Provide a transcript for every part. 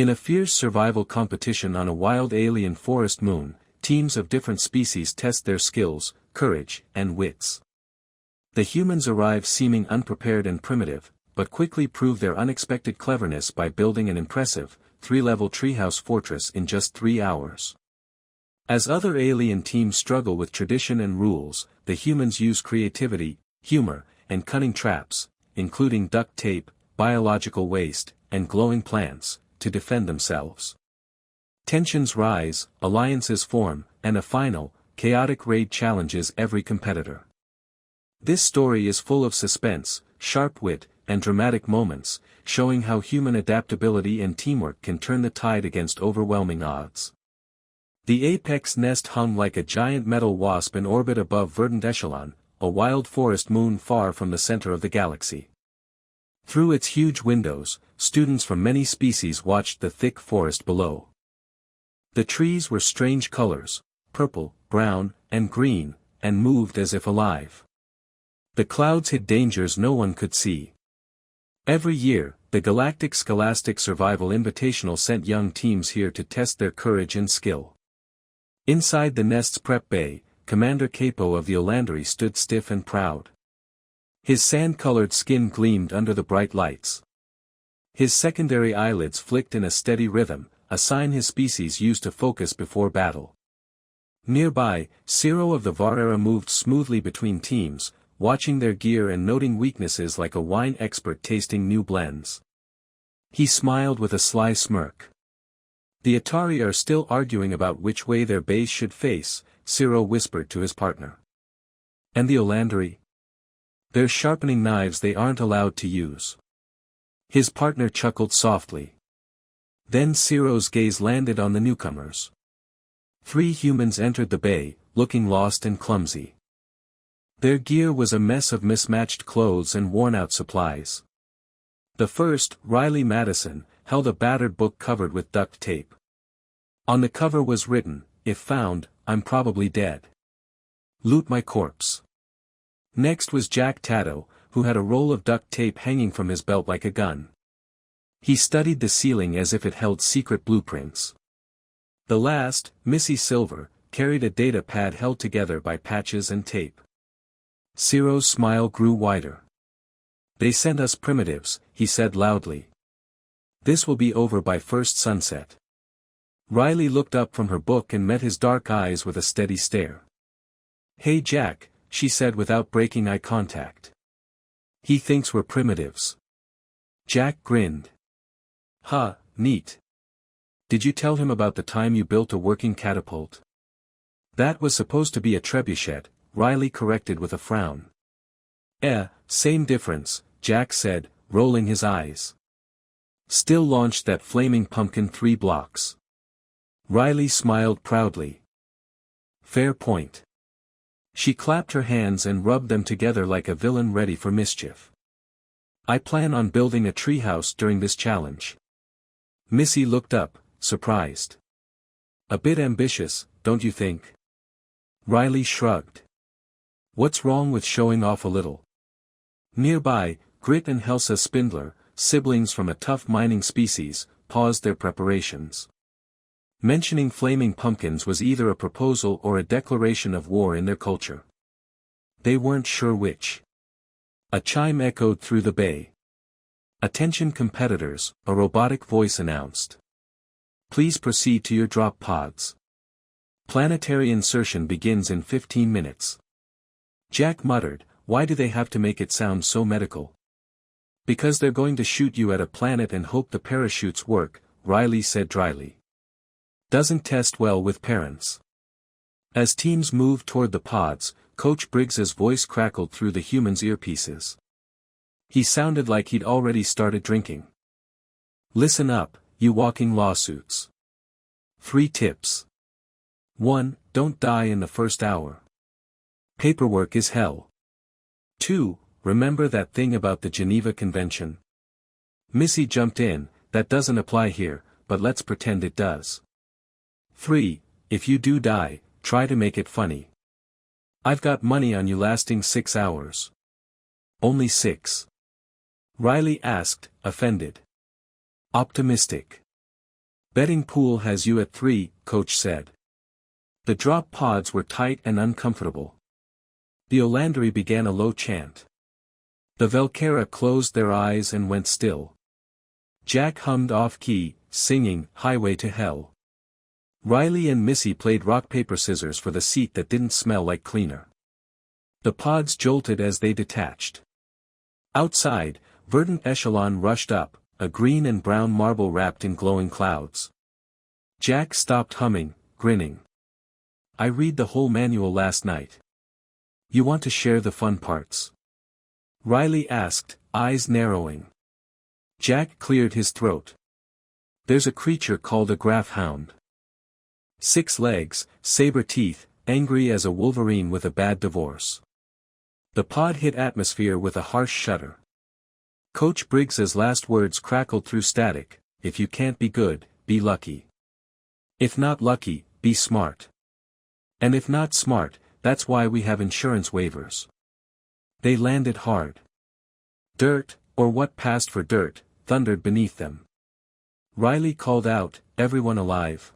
In a fierce survival competition on a wild alien forest moon, teams of different species test their skills, courage, and wits. The humans arrive seeming unprepared and primitive, but quickly prove their unexpected cleverness by building an impressive, 3-level treehouse fortress in just 3 hours. As other alien teams struggle with tradition and rules, the humans use creativity, humor, and cunning traps, including duct tape, biological waste, and glowing plants, to defend themselves. Tensions rise, alliances form, and a final, chaotic raid challenges every competitor. This story is full of suspense, sharp wit, and dramatic moments, showing how human adaptability and teamwork can turn the tide against overwhelming odds. The apex nest hung like a giant metal wasp in orbit above verdant Echelon, a wild forest moon far from the center of the galaxy. Through its huge windows, students from many species watched the thick forest below. The trees were strange colors, purple, brown, and green, and moved as if alive. The clouds hid dangers no one could see. Every year, the Galactic Scholastic Survival Invitational sent young teams here to test their courage and skill. Inside the nest's prep bay, Commander Capo of the Olandri stood stiff and proud. His sand-colored skin gleamed under the bright lights. His secondary eyelids flicked in a steady rhythm, a sign his species used to focus before battle. Nearby, Ciro of the Varera moved smoothly between teams, watching their gear and noting weaknesses like a wine expert tasting new blends. He smiled with a sly smirk. The Atari are still arguing about which way their base should face, Ciro whispered to his partner. And the Olandri? They're sharpening knives they aren't allowed to use. His partner chuckled softly. Then Ciro's gaze landed on the newcomers. 3 humans entered the bay, looking lost and clumsy. Their gear was a mess of mismatched clothes and worn-out supplies. The first, Riley Madison, held a battered book covered with duct tape. On the cover was written, "If found, I'm probably dead. Loot my corpse." Next was Jack Tato, who had a roll of duct tape hanging from his belt like a gun. He studied the ceiling as if it held secret blueprints. The last, Missy Silver, carried a data pad held together by patches and tape. Ciro's smile grew wider. "They sent us primitives," he said loudly. "This will be over by first sunset." Riley looked up from her book and met his dark eyes with a steady stare. "Hey Jack," she said without breaking eye contact. "He thinks we're primitives." Jack grinned. "Huh, neat. Did you tell him about the time you built a working catapult?" "That was supposed to be a trebuchet," Riley corrected with a frown. Same difference," Jack said, rolling his eyes. "Still launched that flaming pumpkin 3 blocks." Riley smiled proudly. "Fair point." She clapped her hands and rubbed them together like a villain ready for mischief. "I plan on building a treehouse during this challenge." Missy looked up, surprised. "A bit ambitious, don't you think?" Riley shrugged. "What's wrong with showing off a little?" Nearby, Grit and Helsa Spindler, siblings from a tough mining species, paused their preparations. Mentioning flaming pumpkins was either a proposal or a declaration of war in their culture. They weren't sure which. A chime echoed through the bay. "Attention competitors," a robotic voice announced. "Please proceed to your drop pods. Planetary insertion begins in 15 minutes. Jack muttered, "Why do they have to make it sound so medical?" "Because they're going to shoot you at a planet and hope the parachutes work," Riley said dryly. "Doesn't test well with parents." As teams moved toward the pods, Coach Briggs's voice crackled through the humans' earpieces. He sounded like he'd already started drinking. "Listen up, you walking lawsuits. 3 tips. 1. Don't die in the first hour. Paperwork is hell. 2. Remember that thing about the Geneva Convention?" Missy jumped in, "That doesn't apply here, but let's pretend it does. 3. If you do die, try to make it funny. I've got money on you lasting 6 hours. Only 6. Riley asked, offended. "Optimistic. Betting pool has you at 3, coach said. The drop pods were tight and uncomfortable. The Olandri began a low chant. The Velcara closed their eyes and went still. Jack hummed off-key, singing, Highway to Hell. Riley and Missy played rock-paper-scissors for the seat that didn't smell like cleaner. The pods jolted as they detached. Outside, verdant echelon rushed up, a green and brown marble wrapped in glowing clouds. Jack stopped humming, grinning. I read the whole manual last night. You want to share the fun parts? Riley asked, eyes narrowing. Jack cleared his throat. There's a creature called a graph hound. 6 legs, saber teeth, angry as a wolverine with a bad divorce. The pod hit atmosphere with a harsh shudder. Coach Briggs's last words crackled through static, if you can't be good, be lucky. If not lucky, be smart. And if not smart, that's why we have insurance waivers. They landed hard. Dirt, or what passed for dirt, thundered beneath them. Riley called out, everyone alive.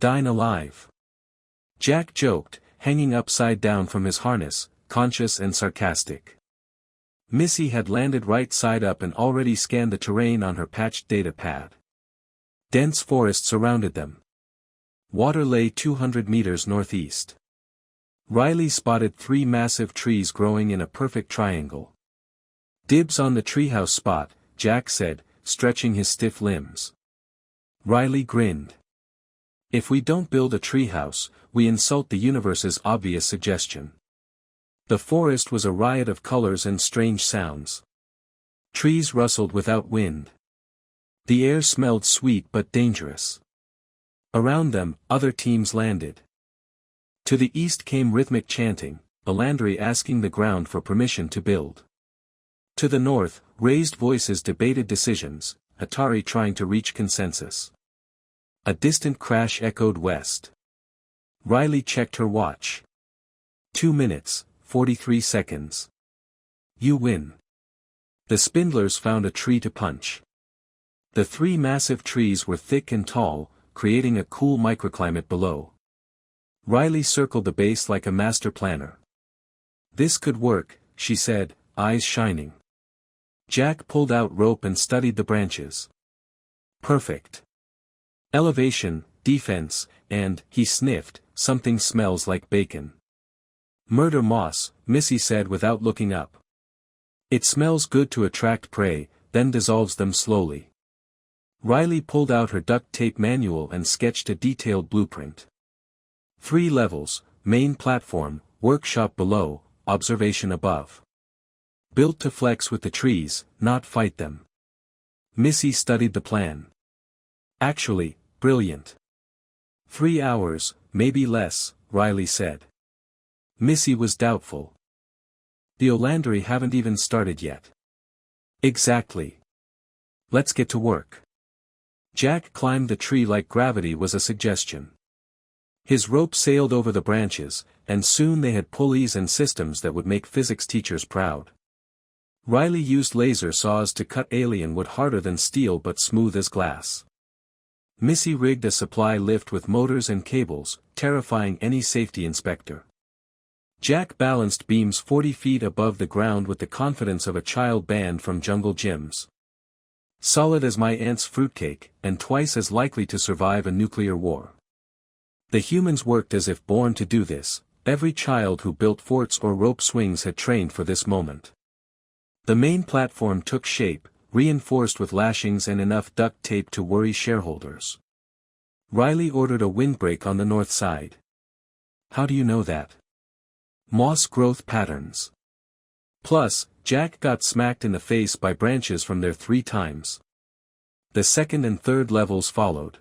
Dine alive. Jack joked, hanging upside down from his harness, conscious and sarcastic. Missy had landed right side up and already scanned the terrain on her patched data pad. Dense forest surrounded them. Water lay 200 meters northeast. Riley spotted 3 massive trees growing in a perfect triangle. Dibs on the treehouse spot, Jack said, stretching his stiff limbs. Riley grinned. If we don't build a treehouse, we insult the universe's obvious suggestion. The forest was a riot of colors and strange sounds. Trees rustled without wind. The air smelled sweet but dangerous. Around them, other teams landed. To the east came rhythmic chanting, Olandri asking the ground for permission to build. To the north, raised voices debated decisions, Atari trying to reach consensus. A distant crash echoed west. Riley checked her watch. 2 minutes, 43 seconds. You win. The spindlers found a tree to punch. The 3 massive trees were thick and tall, creating a cool microclimate below. Riley circled the base like a master planner. This could work, she said, eyes shining. Jack pulled out rope and studied the branches. Perfect. Elevation, defense, and, he sniffed, something smells like bacon. Murder moss, Missy said without looking up. It smells good to attract prey, then dissolves them slowly. Riley pulled out her duct tape manual and sketched a detailed blueprint. 3 levels, main platform, workshop below, observation above. Built to flex with the trees, not fight them. Missy studied the plan. Actually, brilliant. 3 hours, maybe less, Riley said. Missy was doubtful. The Olandri haven't even started yet. Exactly. Let's get to work. Jack climbed the tree like gravity was a suggestion. His rope sailed over the branches, and soon they had pulleys and systems that would make physics teachers proud. Riley used laser saws to cut alien wood harder than steel but smooth as glass. Missy rigged a supply lift with motors and cables, terrifying any safety inspector. Jack balanced beams 40 feet above the ground with the confidence of a child banned from jungle gyms. Solid as my aunt's fruitcake, and twice as likely to survive a nuclear war. The humans worked as if born to do this, every child who built forts or rope swings had trained for this moment. The main platform took shape, reinforced with lashings and enough duct tape to worry shareholders. Riley ordered a windbreak on the north side. How do you know that? Moss growth patterns. Plus, Jack got smacked in the face by branches from there 3 times. The second and third levels followed.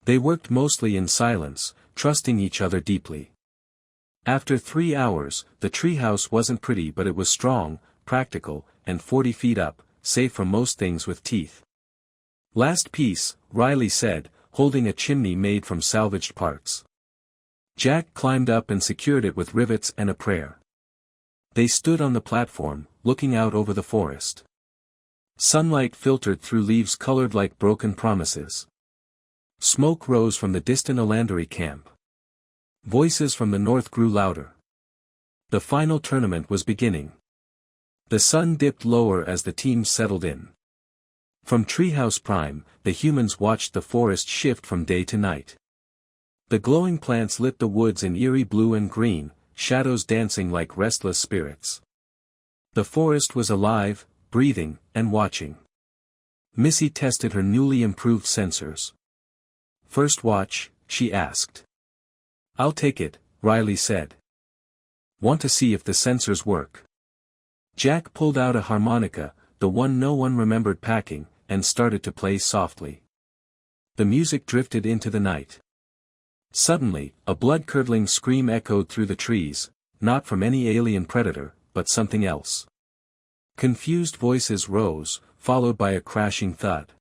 They worked mostly in silence, trusting each other deeply. After 3 hours, the treehouse wasn't pretty but it was strong, practical, and 40 feet up, safe from most things with teeth. Last piece, Riley said, holding a chimney made from salvaged parts. Jack climbed up and secured it with rivets and a prayer. They stood on the platform, looking out over the forest. Sunlight filtered through leaves colored like broken promises. Smoke rose from the distant Alandari camp. Voices from the north grew louder. The final tournament was beginning. The sun dipped lower as the teams settled in. From Treehouse Prime, the humans watched the forest shift from day to night. The glowing plants lit the woods in eerie blue and green, shadows dancing like restless spirits. The forest was alive, breathing, and watching. Missy tested her newly improved sensors. "First watch," she asked. "I'll take it," Riley said. "Want to see if the sensors work?" Jack pulled out a harmonica, the one no one remembered packing, and started to play softly. The music drifted into the night. Suddenly, a blood-curdling scream echoed through the trees, not from any alien predator, but something else. Confused voices rose, followed by a crashing thud.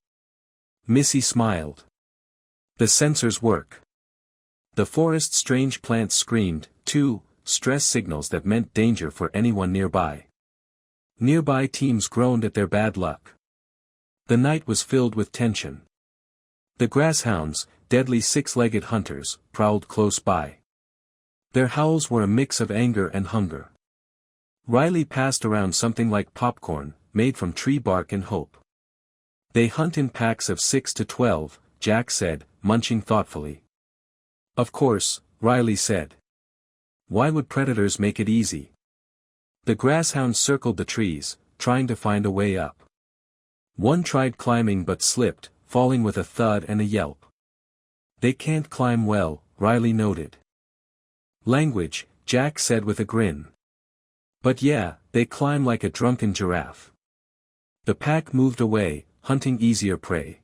Missy smiled. "The sensors work." The forest's strange plants screamed, too, stress signals that meant danger for anyone nearby. Nearby teams groaned at their bad luck. The night was filled with tension. The grasshounds, deadly six-legged hunters, prowled close by. Their howls were a mix of anger and hunger. Riley passed around something like popcorn, made from tree bark and hope. "They hunt in packs of 6 to 12, Jack said, munching thoughtfully. "Of course," Riley said. "Why would predators make it easy?" The grasshounds circled the trees, trying to find a way up. One tried climbing but slipped, falling with a thud and a yelp. "They can't climb well," Riley noted. "Language," Jack said with a grin. "But yeah, they climb like a drunken giraffe." The pack moved away, hunting easier prey.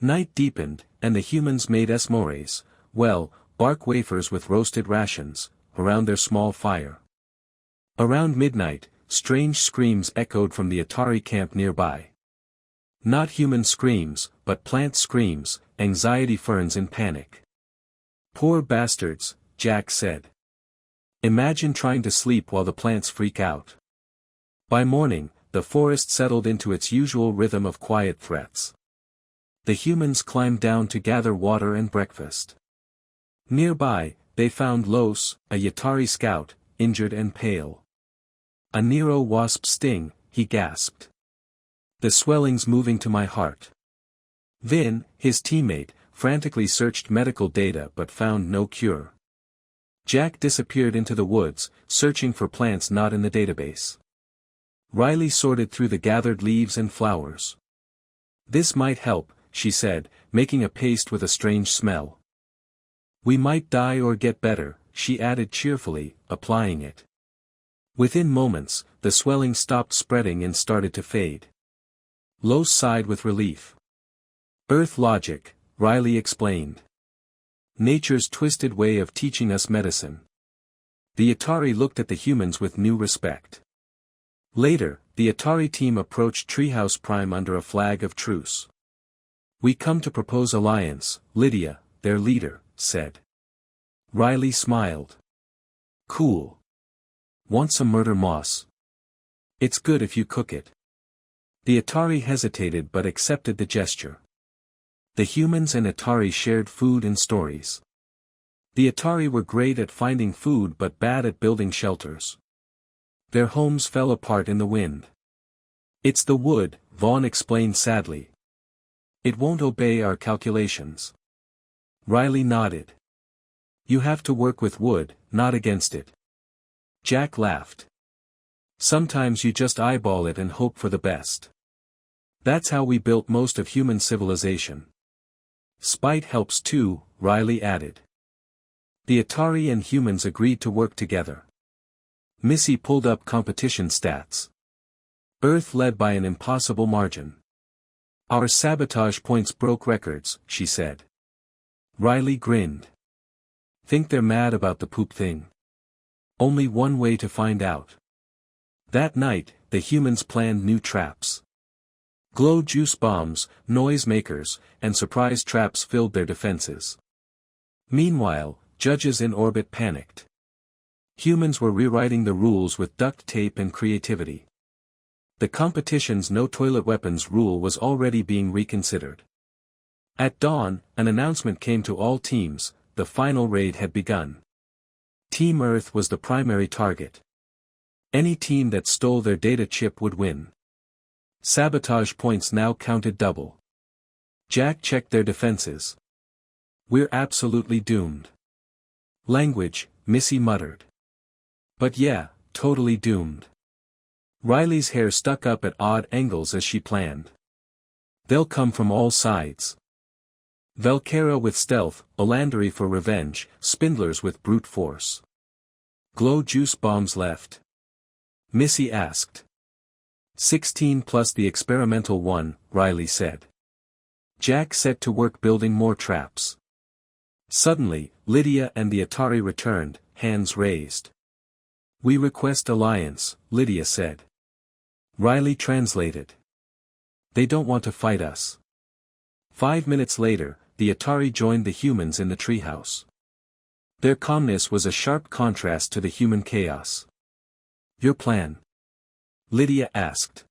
Night deepened, and the humans made s'mores, bark wafers with roasted rations, around their small fire. Around midnight, strange screams echoed from the Atari camp nearby. Not human screams, but plant screams, anxiety ferns in panic. "Poor bastards," Jack said. "Imagine trying to sleep while the plants freak out." By morning, the forest settled into its usual rhythm of quiet threats. The humans climbed down to gather water and breakfast. Nearby, they found Los, a Yatari scout, injured and pale. "A Nero wasp sting," he gasped. "The swelling's moving to my heart." Vin, his teammate, frantically searched medical data but found no cure. Jack disappeared into the woods, searching for plants not in the database. Riley sorted through the gathered leaves and flowers. "This might help," she said, making a paste with a strange smell. "We might die or get better," she added cheerfully, applying it. Within moments, the swelling stopped spreading and started to fade. Los sighed with relief. "Earth logic," Riley explained. "Nature's twisted way of teaching us medicine." The Atari looked at the humans with new respect. Later, the Atari team approached Treehouse Prime under a flag of truce. "We come to propose alliance," Lydia, their leader, said. Riley smiled. "Cool. Want some murder moss? It's good if you cook it." The Atari hesitated but accepted the gesture. The humans and Atari shared food and stories. The Atari were great at finding food but bad at building shelters. Their homes fell apart in the wind. "It's the wood," Vaughn explained sadly. "It won't obey our calculations." Riley nodded. "You have to work with wood, not against it." Jack laughed. "Sometimes you just eyeball it and hope for the best. That's how we built most of human civilization." "Spite helps too," Riley added. The Atari and humans agreed to work together. Missy pulled up competition stats. Earth led by an impossible margin. "Our sabotage points broke records," she said. Riley grinned. "Think they're mad about the poop thing? Only one way to find out." That night, the humans planned new traps. Glow juice bombs, noise makers, and surprise traps filled their defenses. Meanwhile, judges in orbit panicked. Humans were rewriting the rules with duct tape and creativity. The competition's no toilet weapons rule was already being reconsidered. At dawn, an announcement came to all teams: the final raid had begun. Team Earth was the primary target. Any team that stole their data chip would win. Sabotage points now counted double. Jack checked their defenses. "We're absolutely doomed." "Language," Missy muttered. "But yeah, totally doomed." Riley's hair stuck up at odd angles as she planned. "They'll come from all sides. Velkera with stealth, Olandri for revenge, Spindlers with brute force." "Glow juice bombs left?" Missy asked. 16 plus the experimental one, Riley said. Jack set to work building more traps. Suddenly, Lydia and the Atari returned, hands raised. "We request alliance," Lydia said. Riley translated. "They don't want to fight us." 5 minutes later, the Atari joined the humans in the treehouse. Their calmness was a sharp contrast to the human chaos. "Your plan?" Lydia asked.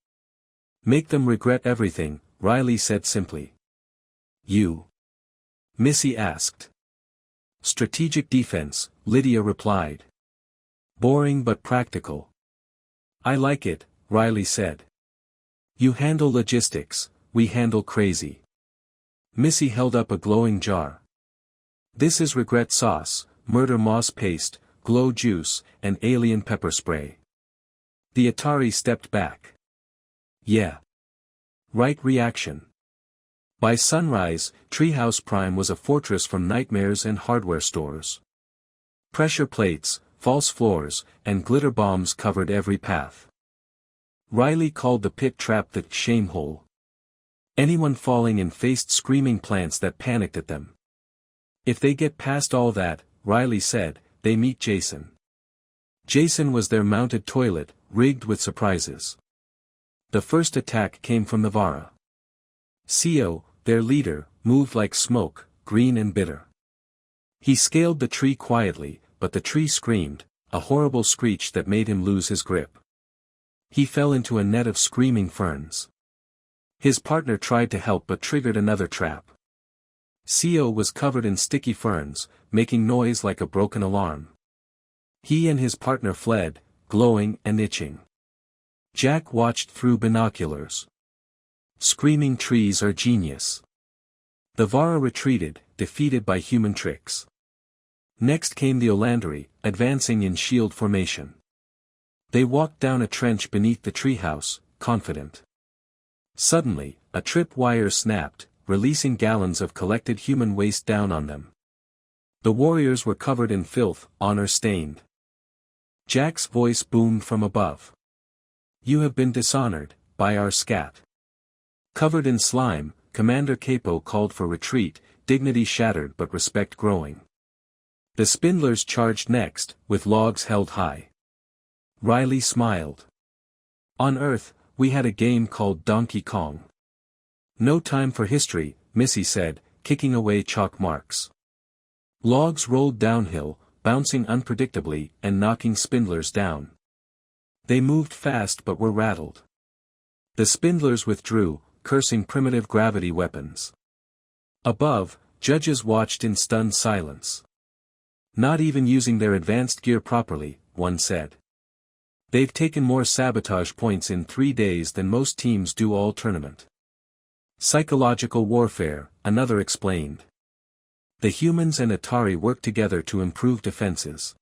"Make them regret everything," Riley said simply. "You?" Missy asked. "Strategic defense," Lydia replied. "Boring but practical." "I like it," Riley said. "You handle logistics, we handle crazy." Missy held up a glowing jar. "This is regret sauce, murder moss paste, glow juice, and alien pepper spray." The Atari stepped back. "Yeah. Right reaction." By sunrise, Treehouse Prime was a fortress from nightmares and hardware stores. Pressure plates, false floors, and glitter bombs covered every path. Riley called the pit trap the shame hole. Anyone falling in faced screaming plants that panicked at them. "If they get past all that," Riley said, "they meet Jason." Jason was their mounted toilet, rigged with surprises. The first attack came from the Vara. Co, their leader, moved like smoke, green and bitter. He scaled the tree quietly, but the tree screamed, a horrible screech that made him lose his grip. He fell into a net of screaming ferns. His partner tried to help but triggered another trap. Co was covered in sticky ferns, making noise like a broken alarm. He and his partner fled, glowing and itching. Jack watched through binoculars. Screaming trees are genius. The Vara retreated, defeated by human tricks. Next came the Olandri, advancing in shield formation. They walked down a trench beneath the treehouse, confident. Suddenly, a trip wire snapped, releasing gallons of collected human waste down on them. The warriors were covered in filth, honor-stained. Jack's voice boomed from above. "You have been dishonored, by our scat." Covered in slime, Commander Capo called for retreat, dignity shattered but respect growing. The Spindlers charged next, with logs held high. Riley smiled. "On Earth, we had a game called Donkey Kong." "No time for history," Missy said, kicking away chalk marks. Logs rolled downhill, bouncing unpredictably and knocking Spindlers down. They moved fast but were rattled. The Spindlers withdrew, cursing primitive gravity weapons. Above, judges watched in stunned silence. "Not even using their advanced gear properly," one said. "They've taken more sabotage points in 3 days than most teams do all tournament." "Psychological warfare," another explained. The humans and Atari worked together to improve defenses.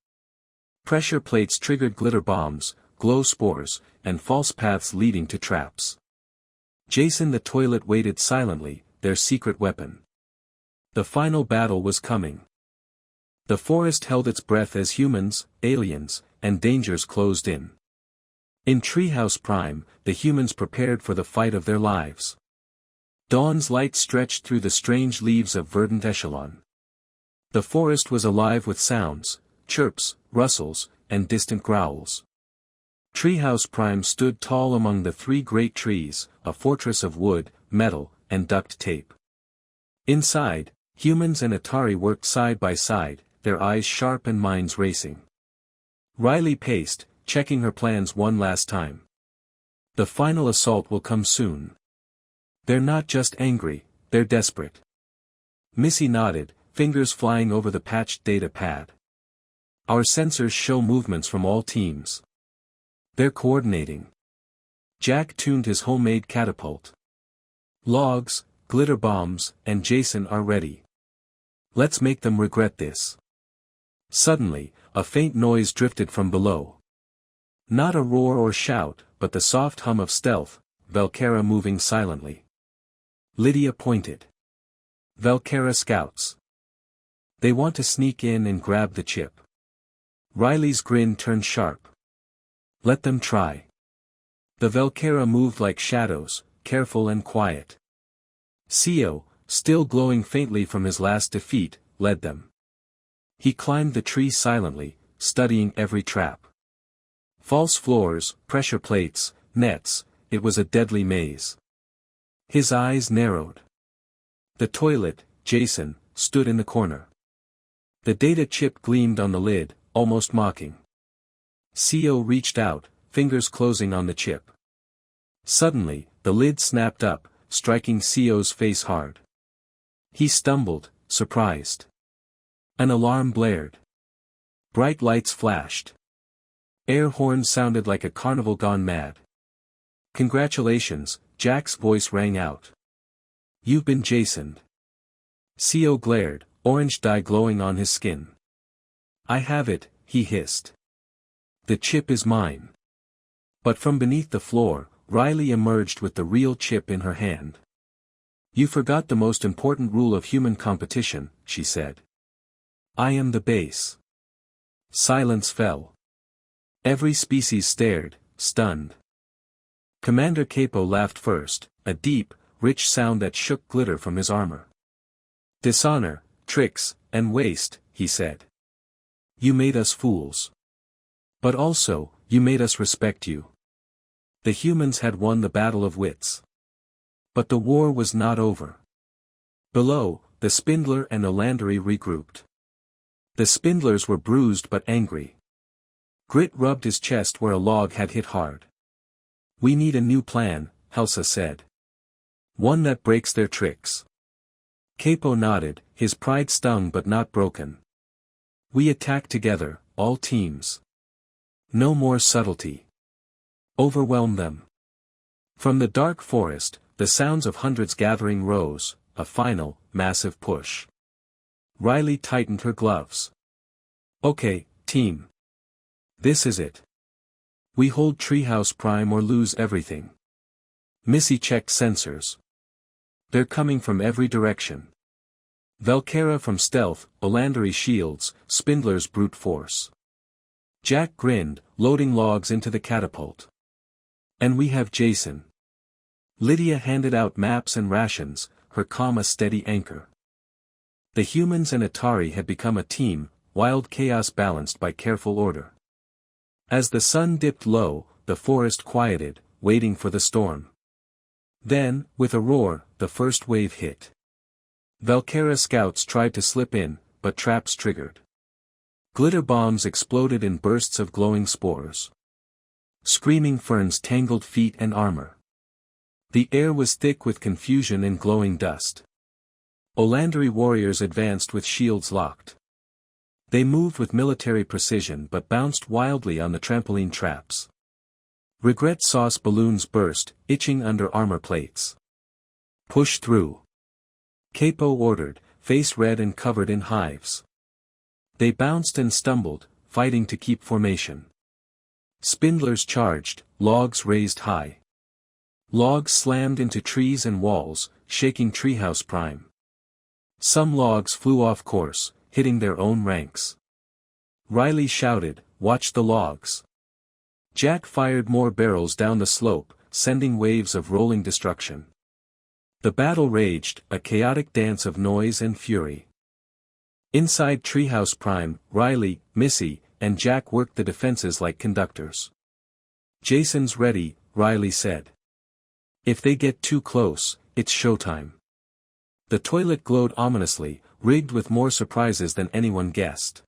Pressure plates triggered glitter bombs, glow spores, and false paths leading to traps. Jason the toilet waited silently, their secret weapon. The final battle was coming. The forest held its breath as humans, aliens, and dangers closed in. In Treehouse Prime, the humans prepared for the fight of their lives. Dawn's light stretched through the strange leaves of verdant echelon. The forest was alive with sounds, chirps, rustles, and distant growls. Treehouse Prime stood tall among the 3 great trees, a fortress of wood, metal, and duct tape. Inside, humans and Atari worked side by side, their eyes sharp and minds racing. Riley paced, checking her plans one last time. "The final assault will come soon." "They're not just angry, they're desperate." Missy nodded, fingers flying over the patched data pad. Our sensors show movements from all teams. They're coordinating. Jack tuned his homemade catapult. Logs, glitter bombs, and Jason are ready. Let's make them regret this. Suddenly, a faint noise drifted from below. Not a roar or shout, but the soft hum of stealth, Valkera moving silently. Lydia pointed. Valkera scouts. They want to sneak in and grab the chip. Riley's grin turned sharp. Let them try. The Valkera moved like shadows, careful and quiet. Sio, still glowing faintly from his last defeat, led them. He climbed the tree silently, studying every trap. False floors, pressure plates, nets, it was a deadly maze. His eyes narrowed. The toilet, Jason, stood in the corner. The data chip gleamed on the lid, almost mocking. Sio reached out, fingers closing on the chip. Suddenly, the lid snapped up, striking Sio's face hard. He stumbled, surprised. An alarm blared. Bright lights flashed. Air horns sounded like a carnival gone mad. Congratulations, Jack's voice rang out. You've been Jasoned. Sio glared, orange dye glowing on his skin. I have it, he hissed. The chip is mine. But from beneath the floor, Riley emerged with the real chip in her hand. You forgot the most important rule of human competition, she said. I am the base. Silence fell. Every species stared, stunned. Commander Capo laughed first, a deep, rich sound that shook glitter from his armor. Dishonor, tricks, and waste, he said. You made us fools. But also, you made us respect you. The humans had won the battle of wits. But the war was not over. Below, the Spindler and Olandri regrouped. The Spindlers were bruised but angry. Grit rubbed his chest where a log had hit hard. We need a new plan, Helsa said. One that breaks their tricks. Capo nodded, his pride stung but not broken. We attack together, all teams. No more subtlety. Overwhelm them. From the dark forest, the sounds of hundreds gathering rose, a final, massive push. Riley tightened her gloves. Okay, team. This is it. We hold Treehouse Prime or lose everything. Missy checked sensors. They're coming from every direction. Valkera from stealth, Olandri shields, Spindler's brute force. Jack grinned, loading logs into the catapult. And we have Jason. Lydia handed out maps and rations, her calm a steady anchor. The humans and Atari had become a team, wild chaos balanced by careful order. As the sun dipped low, the forest quieted, waiting for the storm. Then, with a roar, the first wave hit. Valkera scouts tried to slip in, but traps triggered. Glitter bombs exploded in bursts of glowing spores. Screaming ferns tangled feet and armor. The air was thick with confusion and glowing dust. Olandri warriors advanced with shields locked. They moved with military precision but bounced wildly on the trampoline traps. Regret sauce balloons burst, itching under armor plates. Push through. Capo ordered, face red and covered in hives. They bounced and stumbled, fighting to keep formation. Spindlers charged, logs raised high. Logs slammed into trees and walls, shaking Treehouse Prime. Some logs flew off course, hitting their own ranks. Riley shouted, "Watch the logs." Jack fired more barrels down the slope, sending waves of rolling destruction. The battle raged, a chaotic dance of noise and fury. Inside Treehouse Prime, Riley, Missy, and Jack worked the defenses like conductors. "Jason's ready," Riley said. "If they get too close, it's showtime." The toilet glowed ominously, rigged with more surprises than anyone guessed.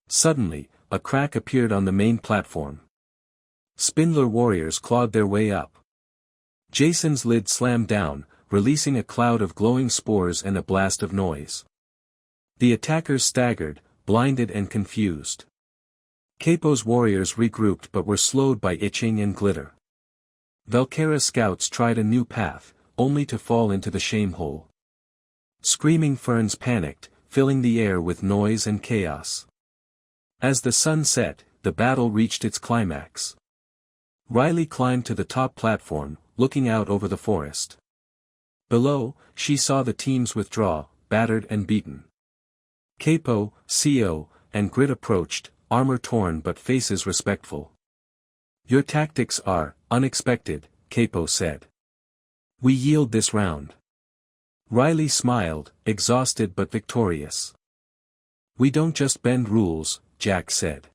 Suddenly, a crack appeared on the main platform. Spindler warriors clawed their way up. Jason's lid slammed down, releasing a cloud of glowing spores and a blast of noise. The attackers staggered, blinded and confused. Capo's warriors regrouped but were slowed by itching and glitter. Valkyra's scouts tried a new path, only to fall into the shame hole. Screaming ferns panicked, filling the air with noise and chaos. As the sun set, the battle reached its climax. Riley climbed to the top platform, looking out over the forest. Below, she saw the teams withdraw, battered and beaten. Capo, Co, and Grit approached, armor torn but faces respectful. "Your tactics are unexpected," Capo said. "We yield this round." Riley smiled, exhausted but victorious. "We don't just bend rules," Jack said.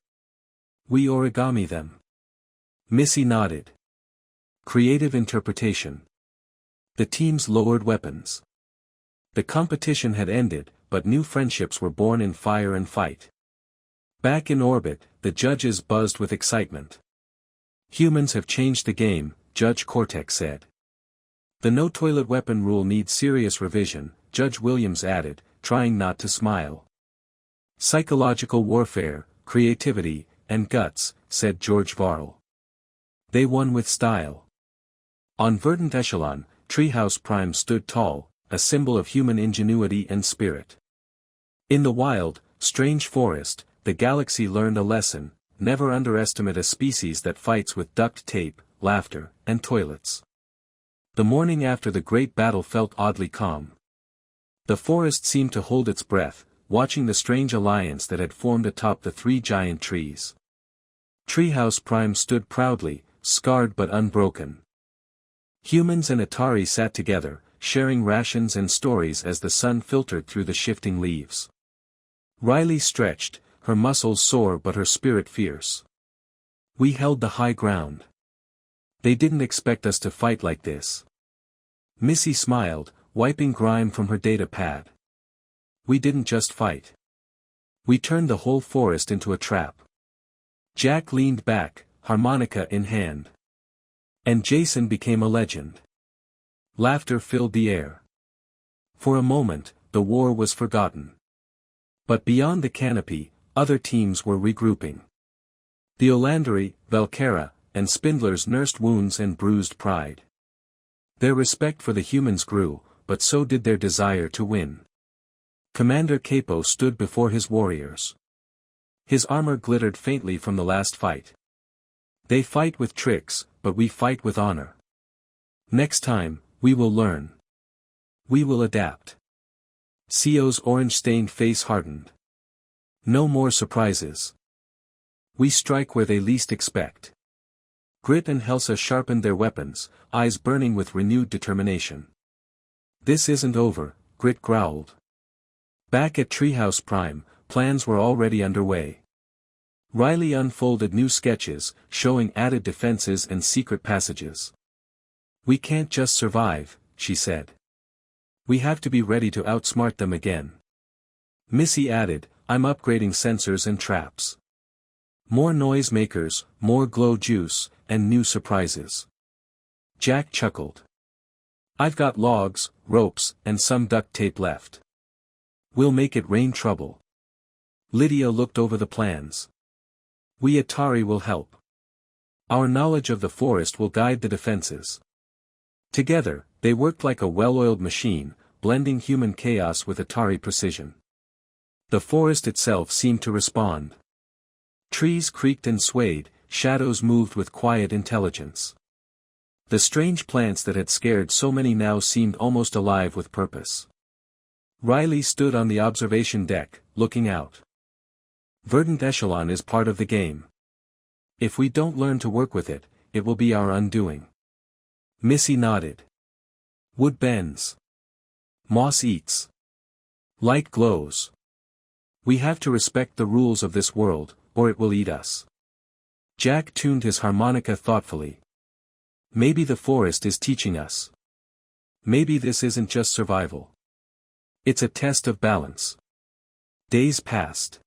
"We origami them." Missy nodded. Creative interpretation. The teams lowered weapons. The competition had ended, but new friendships were born in fire and fight. Back in orbit, the judges buzzed with excitement. "Humans have changed the game," Judge Cortex said. "The no-toilet weapon rule needs serious revision," Judge Williams added, trying not to smile. "Psychological warfare, creativity, and guts," said George Varl. They won with style. On verdant echelon, Treehouse Prime stood tall, a symbol of human ingenuity and spirit. In the wild, strange forest, the galaxy learned a lesson: never underestimate a species that fights with duct tape, laughter, and toilets. The morning after the great battle felt oddly calm. The forest seemed to hold its breath, watching the strange alliance that had formed atop the three giant trees. Treehouse Prime stood proudly, scarred but unbroken. Humans and Atari sat together, sharing rations and stories as the sun filtered through the shifting leaves. Riley stretched, her muscles sore but her spirit fierce. "We held the high ground. They didn't expect us to fight like this." Missy smiled, wiping grime from her data pad. "We didn't just fight. We turned the whole forest into a trap." Jack leaned back, harmonica in hand. And Jason became a legend. Laughter filled the air. For a moment, the war was forgotten. But beyond the canopy, other teams were regrouping. The Olandari, Valkyra, and Spindlers nursed wounds and bruised pride. Their respect for the humans grew, but so did their desire to win. Commander Capo stood before his warriors. His armor glittered faintly from the last fight. "They fight with tricks, but we fight with honor. Next time, we will learn. We will adapt." Co's orange-stained face hardened. "No more surprises. We strike where they least expect." Grit and Helsa sharpened their weapons, eyes burning with renewed determination. "This isn't over," Grit growled. Back at Treehouse Prime, plans were already underway. Riley unfolded new sketches, showing added defenses and secret passages. "We can't just survive," she said. "We have to be ready to outsmart them again." Missy added, "I'm upgrading sensors and traps. More noisemakers, more glow juice, and new surprises." Jack chuckled. "I've got logs, ropes, and some duct tape left. We'll make it rain trouble." Lydia looked over the plans. "We Atari will help. Our knowledge of the forest will guide the defenses." Together, they worked like a well-oiled machine, blending human chaos with Atari precision. The forest itself seemed to respond. Trees creaked and swayed, shadows moved with quiet intelligence. The strange plants that had scared so many now seemed almost alive with purpose. Riley stood on the observation deck, looking out. "Verdant echelon is part of the game. If we don't learn to work with it, it will be our undoing." Missy nodded. "Wood bends. Moss eats. Light glows. We have to respect the rules of this world, or it will eat us." Jack tuned his harmonica thoughtfully. "Maybe the forest is teaching us. Maybe this isn't just survival. It's a test of balance." Days passed.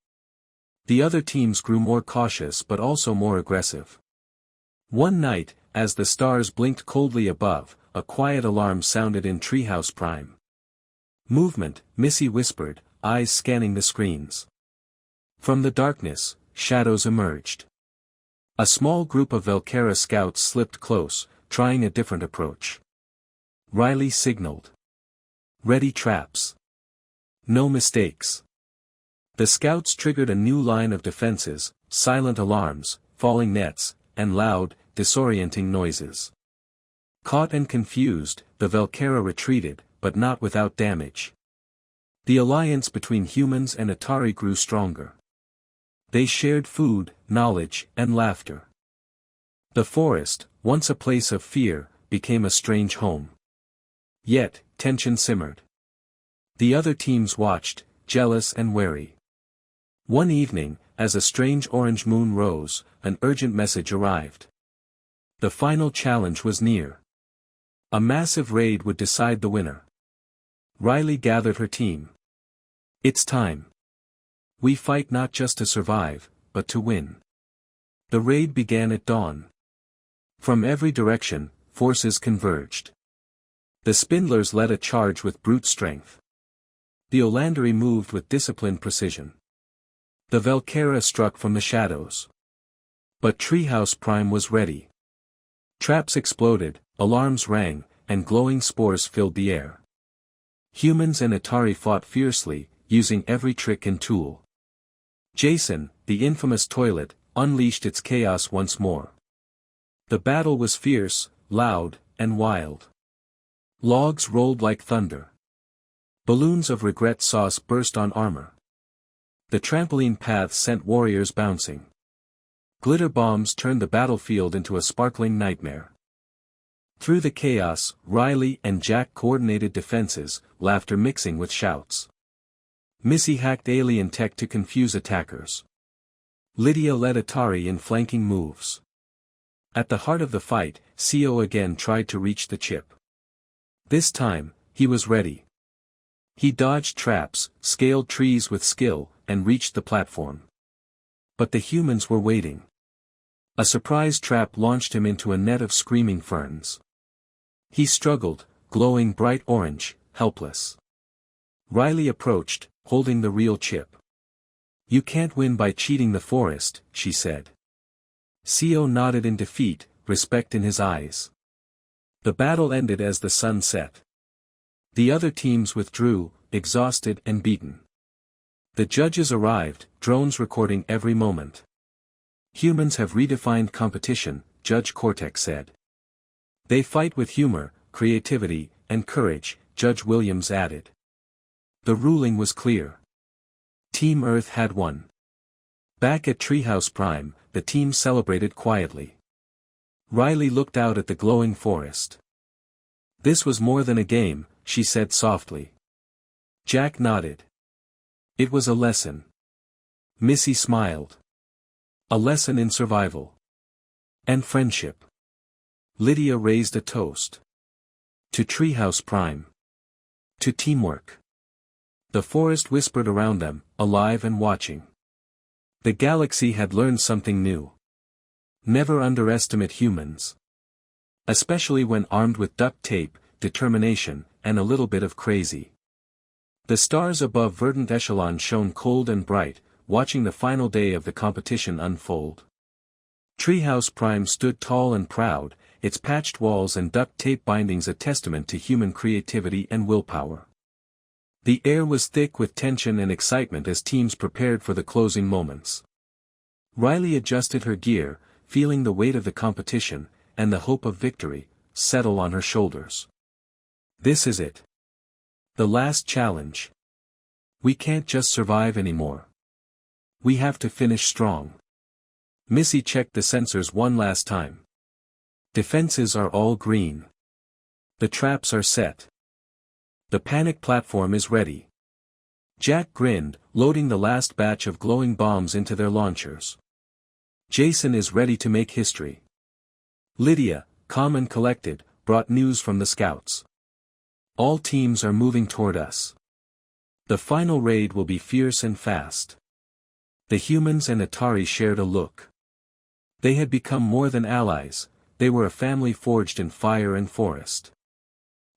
The other teams grew more cautious but also more aggressive. One night, as the stars blinked coldly above, a quiet alarm sounded in Treehouse Prime. Movement, Missy whispered, eyes scanning the screens. From the darkness, shadows emerged. A small group of Velcara scouts slipped close, trying a different approach. Riley signaled. Ready traps. No mistakes. The scouts triggered a new line of defenses, silent alarms, falling nets, and loud, disorienting noises. Caught and confused, the Velcara retreated, but not without damage. The alliance between humans and Atari grew stronger. They shared food, knowledge, and laughter. The forest, once a place of fear, became a strange home. Yet, tension simmered. The other teams watched, jealous and wary. One evening, as a strange orange moon rose, an urgent message arrived. The final challenge was near. A massive raid would decide the winner. Riley gathered her team. It's time. We fight not just to survive, but to win. The raid began at dawn. From every direction, forces converged. The Spindlers led a charge with brute strength. The Olandari moved with disciplined precision. The Velcara struck from the shadows. But Treehouse Prime was ready. Traps exploded, alarms rang, and glowing spores filled the air. Humans and Atari fought fiercely, using every trick and tool. Jason, the infamous toilet, unleashed its chaos once more. The battle was fierce, loud, and wild. Logs rolled like thunder. Balloons of regret sauce burst on armor. The trampoline paths sent warriors bouncing. Glitter bombs turned the battlefield into a sparkling nightmare. Through the chaos, Riley and Jack coordinated defenses, laughter mixing with shouts. Missy hacked alien tech to confuse attackers. Lydia led Atari in flanking moves. At the heart of the fight, CO again tried to reach the chip. This time, he was ready. He dodged traps, scaled trees with skill, and reached the platform. But the humans were waiting. A surprise trap launched him into a net of screaming ferns. He struggled, glowing bright orange, helpless. Riley approached, holding the real chip. You can't win by cheating the forest, she said. CO nodded in defeat, respect in his eyes. The battle ended as the sun set. The other teams withdrew, exhausted and beaten. The judges arrived, drones recording every moment. Humans have redefined competition, Judge Cortex said. They fight with humor, creativity, and courage, Judge Williams added. The ruling was clear. Team Earth had won. Back at Treehouse Prime, the team celebrated quietly. Riley looked out at the glowing forest. This was more than a game, she said softly. Jack nodded. It was a lesson. Missy smiled. A lesson in survival. And friendship. Lydia raised a toast. To Treehouse Prime. To teamwork. The forest whispered around them, alive and watching. The galaxy had learned something new. Never underestimate humans. Especially when armed with duct tape, determination, and a little bit of crazy. The stars above Verdant Echelon shone cold and bright, watching the final day of the competition unfold. Treehouse Prime stood tall and proud, its patched walls and duct tape bindings a testament to human creativity and willpower. The air was thick with tension and excitement as teams prepared for the closing moments. Riley adjusted her gear, feeling the weight of the competition, and the hope of victory, settle on her shoulders. This is it. The last challenge. We can't just survive anymore. We have to finish strong. Missy checked the sensors one last time. Defenses are all green. The traps are set. The panic platform is ready. Jack grinned, loading the last batch of glowing bombs into their launchers. Jason is ready to make history. Lydia, calm and collected, brought news from the scouts. All teams are moving toward us. The final raid will be fierce and fast. The humans and Atari shared a look. They had become more than allies, they were a family forged in fire and forest.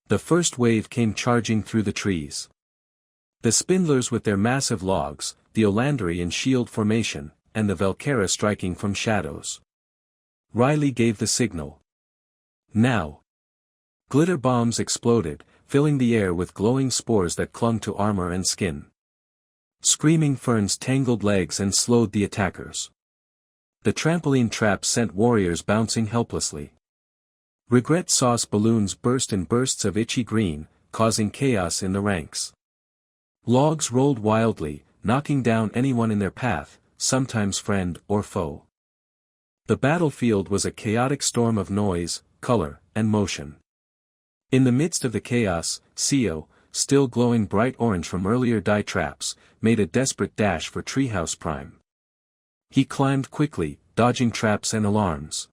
The first wave came charging through the trees. The spindlers with their massive logs, the Olandri in shield formation, and the Velkera striking from shadows. Riley gave the signal. Now. Glitter bombs exploded, filling the air with glowing spores that clung to armor and skin. Screaming ferns tangled legs and slowed the attackers. The trampoline trap sent warriors bouncing helplessly. Regret sauce balloons burst in bursts of itchy green, causing chaos in the ranks. Logs rolled wildly, knocking down anyone in their path, sometimes friend or foe. The battlefield was a chaotic storm of noise, color, and motion. In the midst of the chaos, Sio, still glowing bright orange from earlier die traps, made a desperate dash for Treehouse Prime. He climbed quickly, dodging traps and alarms.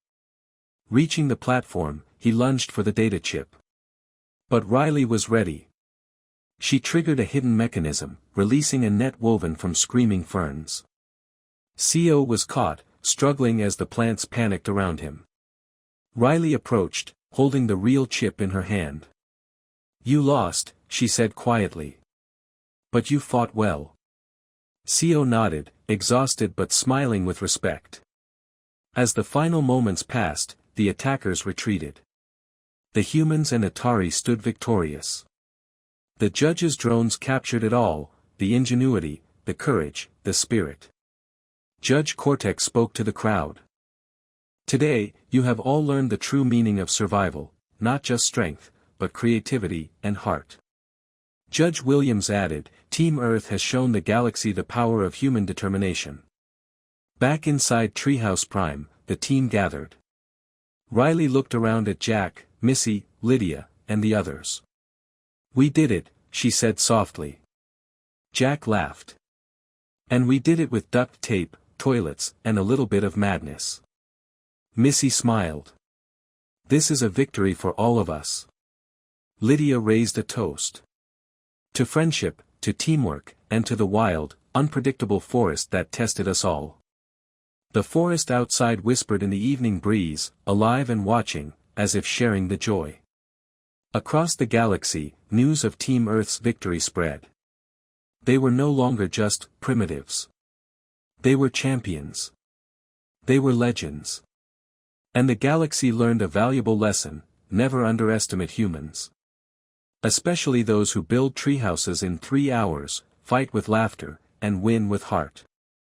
Reaching the platform, he lunged for the data chip. But Riley was ready. She triggered a hidden mechanism, releasing a net woven from screaming ferns. Sio was caught, struggling as the plants panicked around him. Riley approached, holding the real chip in her hand. "You lost," she said quietly. "But you fought well." Sio nodded, exhausted but smiling with respect. As the final moments passed, the attackers retreated. The humans and Atari stood victorious. The judges' drones captured it all, the ingenuity, the courage, the spirit. Judge Cortex spoke to the crowd. "Today, you have all learned the true meaning of survival, not just strength, but creativity and heart." Judge Williams added, "Team Earth has shown the galaxy the power of human determination." Back inside Treehouse Prime, the team gathered. Riley looked around at Jack, Missy, Lydia, and the others. "We did it," she said softly. Jack laughed. "And we did it with duct tape, toilets, and a little bit of madness." Missy smiled. "This is a victory for all of us." Lydia raised a toast. "To friendship, to teamwork, and to the wild, unpredictable forest that tested us all." The forest outside whispered in the evening breeze, alive and watching, as if sharing the joy. Across the galaxy, news of Team Earth's victory spread. They were no longer just primitives. They were champions. They were legends. And the galaxy learned a valuable lesson: never underestimate humans. Especially those who build treehouses in 3 hours, fight with laughter, and win with heart.